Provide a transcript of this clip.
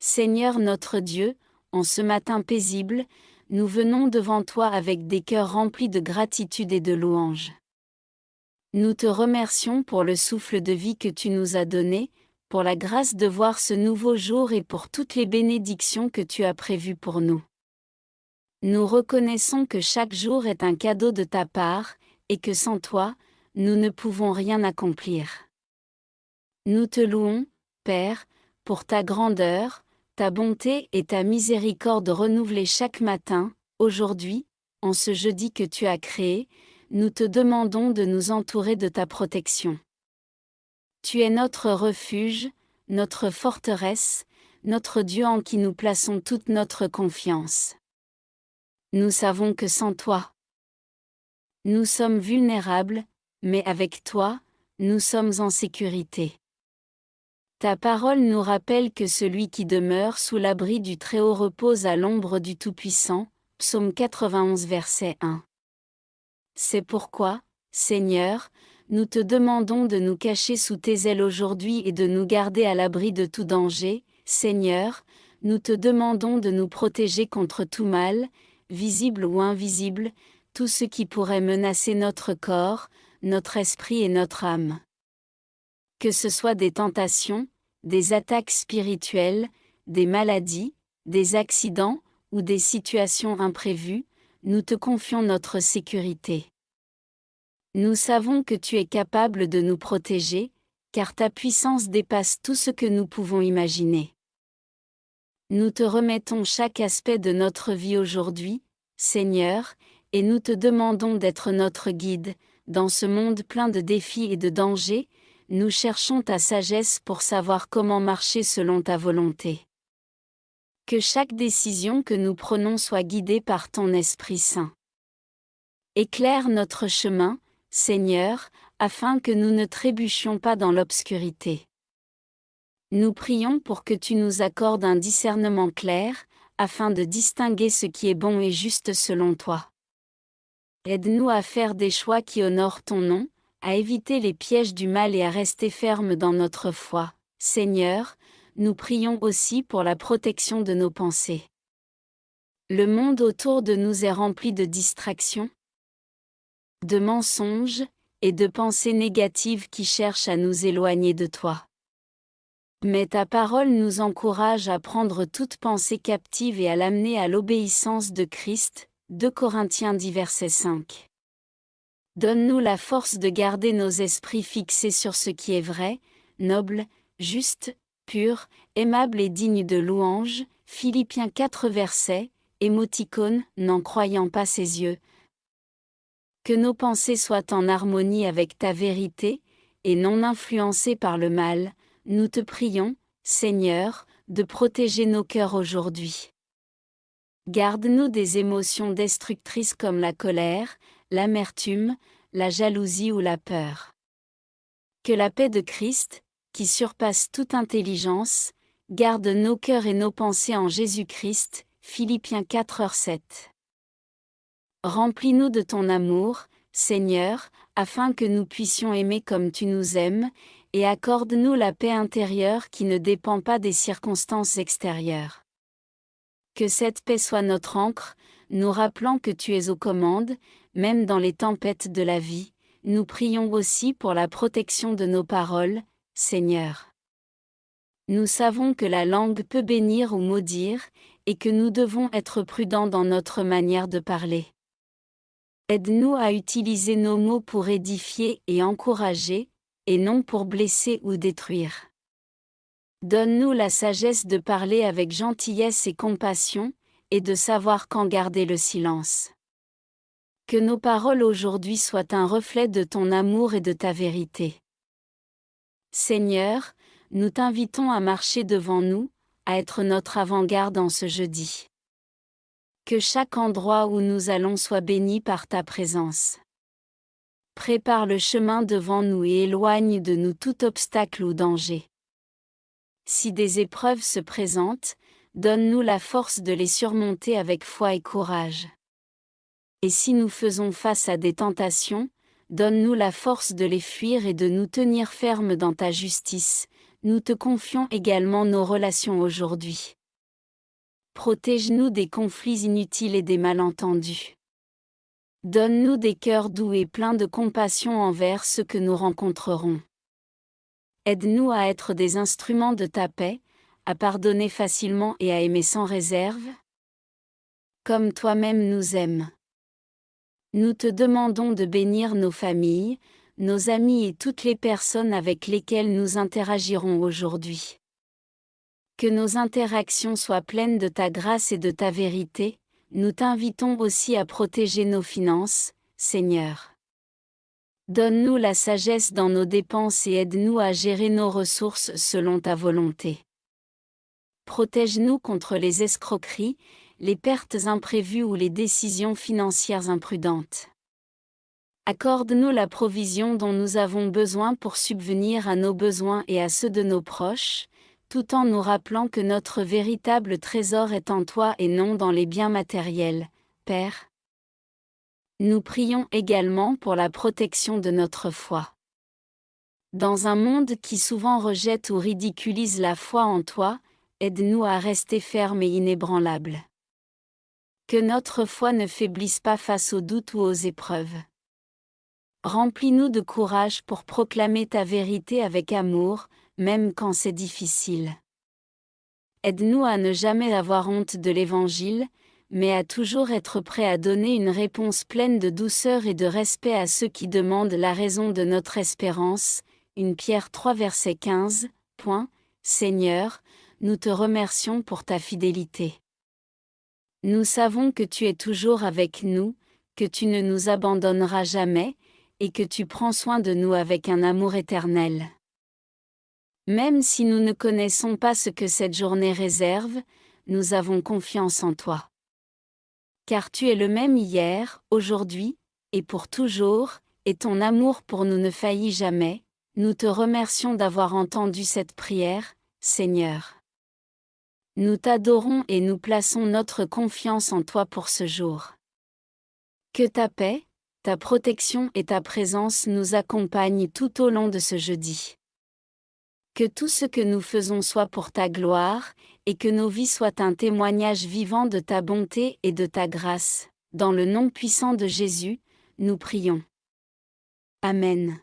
Seigneur notre Dieu, en ce matin paisible, nous venons devant toi avec des cœurs remplis de gratitude et de louange. Nous te remercions pour le souffle de vie que tu nous as donné, pour la grâce de voir ce nouveau jour et pour toutes les bénédictions que tu as prévues pour nous. Nous reconnaissons que chaque jour est un cadeau de ta part, et que sans toi, nous ne pouvons rien accomplir. Nous te louons, Père, pour ta grandeur, ta bonté et ta miséricorde renouvelées chaque matin. Aujourd'hui, en ce jeudi que tu as créé, nous te demandons de nous entourer de ta protection. Tu es notre refuge, notre forteresse, notre Dieu en qui nous plaçons toute notre confiance. Nous savons que sans toi, nous sommes vulnérables, mais avec toi, nous sommes en sécurité. Ta parole nous rappelle que celui qui demeure sous l'abri du Très-Haut repose à l'ombre du Tout-Puissant. Psaume 91 verset 1. C'est pourquoi, Seigneur, nous te demandons de nous cacher sous tes ailes aujourd'hui et de nous garder à l'abri de tout danger. Seigneur, nous te demandons de nous protéger contre tout mal, visible ou invisible, tout ce qui pourrait menacer notre corps, notre esprit et notre âme. Que ce soit des tentations, des attaques spirituelles, des maladies, des accidents, ou des situations imprévues, nous te confions notre sécurité. Nous savons que tu es capable de nous protéger, car ta puissance dépasse tout ce que nous pouvons imaginer. Nous te remettons chaque aspect de notre vie aujourd'hui, Seigneur, et nous te demandons d'être notre guide. Dans ce monde plein de défis et de dangers, nous cherchons ta sagesse pour savoir comment marcher selon ta volonté. Que chaque décision que nous prenons soit guidée par ton Esprit Saint. Éclaire notre chemin, Seigneur, afin que nous ne trébuchions pas dans l'obscurité. Nous prions pour que tu nous accordes un discernement clair, afin de distinguer ce qui est bon et juste selon toi. Aide-nous à faire des choix qui honorent ton nom, à éviter les pièges du mal et à rester fermes dans notre foi. Seigneur, nous prions aussi pour la protection de nos pensées. Le monde autour de nous est rempli de distractions, de mensonges, et de pensées négatives qui cherchent à nous éloigner de toi. Mais ta parole nous encourage à prendre toute pensée captive et à l'amener à l'obéissance de Christ. 2 Corinthiens 10 verset 5. Donne-nous la force de garder nos esprits fixés sur ce qui est vrai, noble, juste, pur, aimable et digne de louange. Philippiens 4 versets, émoticône, n'en croyant pas ses yeux. Que nos pensées soient en harmonie avec ta vérité, et non influencées par le mal. Nous te prions, Seigneur, de protéger nos cœurs aujourd'hui. Garde-nous des émotions destructrices comme la colère, l'amertume, la jalousie ou la peur. Que la paix de Christ, qui surpasse toute intelligence, garde nos cœurs et nos pensées en Jésus-Christ. Philippiens 4:7. Remplis-nous de ton amour, Seigneur, afin que nous puissions aimer comme tu nous aimes, et accorde-nous la paix intérieure qui ne dépend pas des circonstances extérieures. Que cette paix soit notre ancre, nous rappelant que tu es aux commandes, même dans les tempêtes de la vie. Nous prions aussi pour la protection de nos paroles, Seigneur. Nous savons que la langue peut bénir ou maudire, et que nous devons être prudents dans notre manière de parler. Aide-nous à utiliser nos mots pour édifier et encourager, et non pour blesser ou détruire. Donne-nous la sagesse de parler avec gentillesse et compassion, et de savoir quand garder le silence. Que nos paroles aujourd'hui soient un reflet de ton amour et de ta vérité. Seigneur, nous t'invitons à marcher devant nous, à être notre avant-garde en ce jeudi. Que chaque endroit où nous allons soit béni par ta présence. Prépare le chemin devant nous et éloigne de nous tout obstacle ou danger. Si des épreuves se présentent, donne-nous la force de les surmonter avec foi et courage. Et si nous faisons face à des tentations, donne-nous la force de les fuir et de nous tenir fermes dans ta justice. nous te confions également nos relations aujourd'hui. Protège-nous des conflits inutiles et des malentendus. Donne-nous des cœurs doux et pleins de compassion envers ceux que nous rencontrerons. Aide-nous à être des instruments de ta paix, à pardonner facilement et à aimer sans réserve, comme toi-même nous aimes. Nous te demandons de bénir nos familles, nos amis et toutes les personnes avec lesquelles nous interagirons aujourd'hui. Que nos interactions soient pleines de ta grâce et de ta vérité, nous t'invitons aussi à protéger nos finances, Seigneur. Donne-nous la sagesse dans nos dépenses et aide-nous à gérer nos ressources selon ta volonté. Protège-nous contre les escroqueries, les pertes imprévues ou les décisions financières imprudentes. Accorde-nous la provision dont nous avons besoin pour subvenir à nos besoins et à ceux de nos proches, tout en nous rappelant que notre véritable trésor est en toi et non dans les biens matériels, Père. Nous prions également pour la protection de notre foi. Dans un monde qui souvent rejette ou ridiculise la foi en toi, aide-nous à rester fermes et inébranlables. Que notre foi ne faiblisse pas face aux doutes ou aux épreuves. Remplis-nous de courage pour proclamer ta vérité avec amour, même quand c'est difficile. Aide-nous à ne jamais avoir honte de l'Évangile, mais à toujours être prêt à donner une réponse pleine de douceur et de respect à ceux qui demandent la raison de notre espérance. 1 Pierre 3 verset 15. Seigneur, nous te remercions pour ta fidélité. Nous savons que tu es toujours avec nous, que tu ne nous abandonneras jamais, et que tu prends soin de nous avec un amour éternel. Même si nous ne connaissons pas ce que cette journée réserve, nous avons confiance en toi. Car tu es le même hier, aujourd'hui, et pour toujours, et ton amour pour nous ne faillit jamais. Nous te remercions d'avoir entendu cette prière, Seigneur. Nous t'adorons et nous plaçons notre confiance en toi pour ce jour. Que ta paix, ta protection et ta présence nous accompagnent tout au long de ce jeudi. Que tout ce que nous faisons soit pour ta gloire, et que nos vies soient un témoignage vivant de ta bonté et de ta grâce. Dans le nom puissant de Jésus, nous prions. Amen.